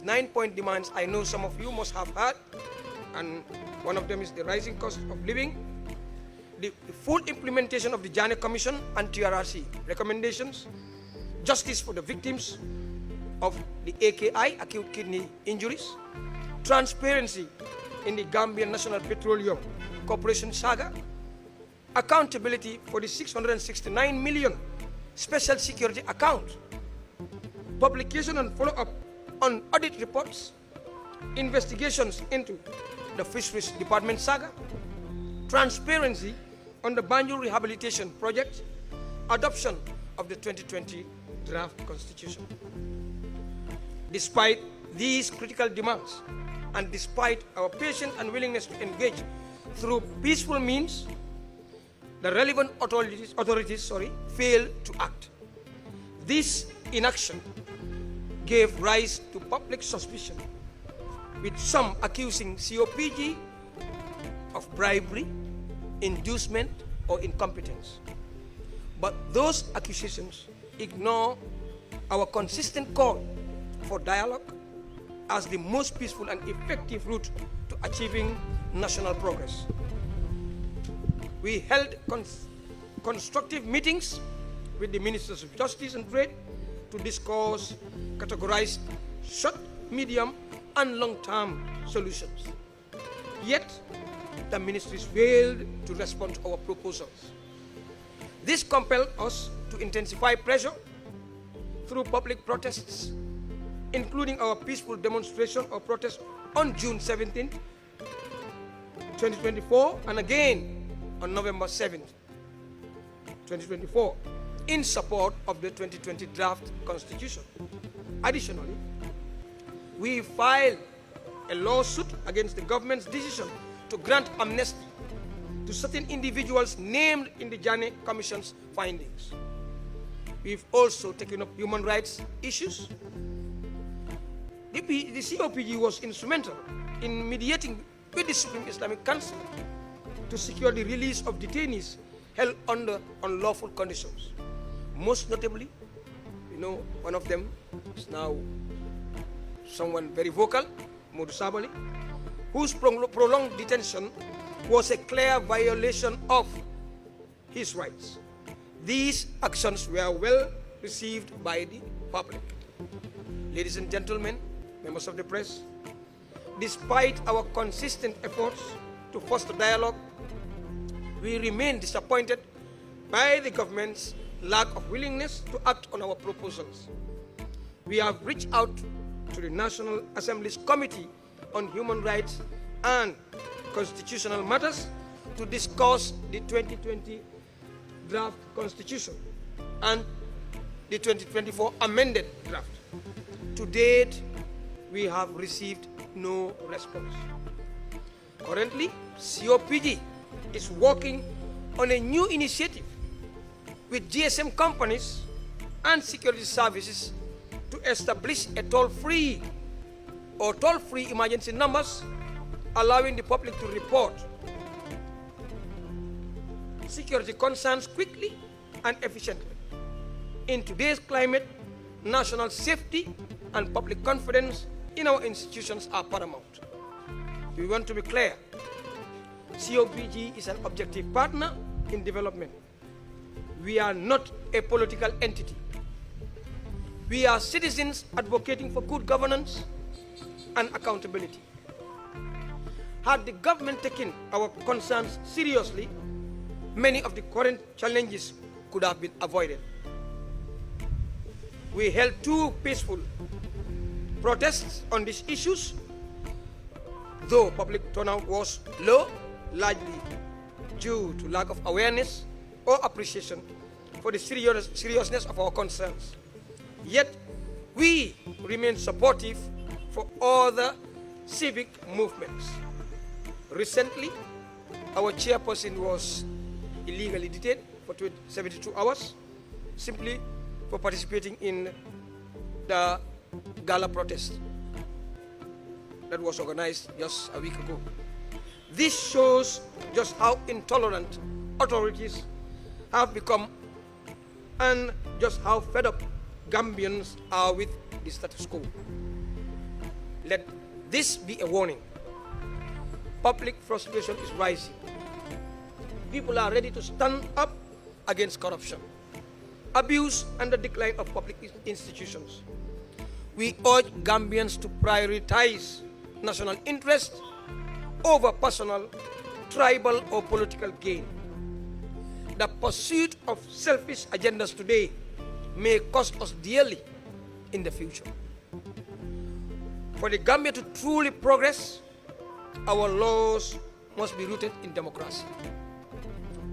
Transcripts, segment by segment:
These 9-point demands, I know some of you must have heard, and one of them is the rising cost of living, the full implementation of the Janneh Commission and TRRC recommendations, justice for the victims of the AKI, acute kidney injuries, transparency in the Gambian National Petroleum Corporation saga, accountability for the 669 million special security account, publication and follow-up on audit reports, investigations into the Fisheries Department saga, transparency on the Banjul Rehabilitation Project, adoption of the 2020 draft constitution. Despite these critical demands, and despite our patience and willingness to engage through peaceful means, the relevant authorities failed to act. This inaction gave rise to public suspicion, with some accusing COPG of bribery, inducement, or incompetence. But those accusations ignore our consistent call for dialogue as the most peaceful and effective route to achieving national progress. We held constructive meetings with the Ministers of Justice and Trade to discuss categorized short, medium, and long-term solutions. Yet, the ministries failed to respond to our proposals. This compelled us to intensify pressure through public protests, including our peaceful demonstration or protest on June 17, 2024, and again on November 7, 2024, in support of the 2020 draft constitution. Additionally, we filed a lawsuit against the government's decision to grant amnesty to certain individuals named in the Janneh Commission's findings. We've also taken up human rights issues. The COPG was instrumental in mediating with the Supreme Islamic Council to secure the release of detainees held under unlawful conditions. Most notably, one of them is now someone very vocal, Modu Sabali, whose prolonged detention was a clear violation of his rights. These actions were well received by the public. Ladies and gentlemen, members of the press, despite our consistent efforts to foster dialogue, we remain disappointed by the government's lack of willingness to act on our proposals. We have reached out to the National Assembly's Committee on Human Rights and Constitutional Matters to discuss the 2020 draft constitution and the 2024 amended draft. To date, we have received no response. Currently, COPG is working on a new initiative with GSM companies and security services to establish a toll-free emergency numbers, allowing the public to report security concerns quickly and efficiently. In today's climate, national safety and public confidence in our institutions are paramount. We want to be clear. COPG is an objective partner in development. We are not a political entity. We are citizens advocating for good governance and accountability. Had the government taken our concerns seriously, many of the current challenges could have been avoided. We held 2 peaceful protests on these issues, though public turnout was low, largely due to lack of awareness or appreciation for the seriousness of our concerns. Yet, we remain supportive for other civic movements. Recently, our chairperson was illegally detained for 72 hours simply for participating in the gala protest that was organized just a week ago. This shows just how intolerant authorities have become and just how fed up Gambians are with the status quo. Let this be a warning. Public frustration is rising. People are ready to stand up against corruption, abuse, and the decline of public institutions. We urge Gambians to prioritize national interest over personal, tribal, or political gain. The pursuit of selfish agendas today may cost us dearly in the future. For the Gambia to truly progress, our laws must be rooted in democracy,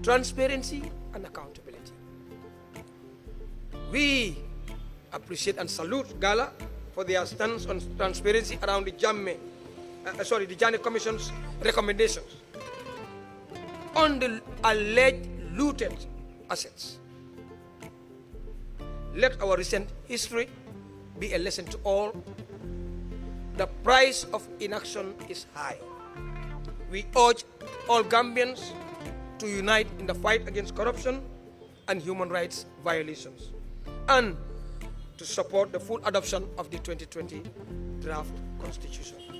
transparency, and accountability. We appreciate and salute Gala for their stance on transparency around the Janneh Commission's recommendations on the alleged looted assets. Let our recent history be a lesson to all. The price of inaction is high. We urge all Gambians to unite in the fight against corruption and human rights violations, and to support the full adoption of the 2020 draft constitution.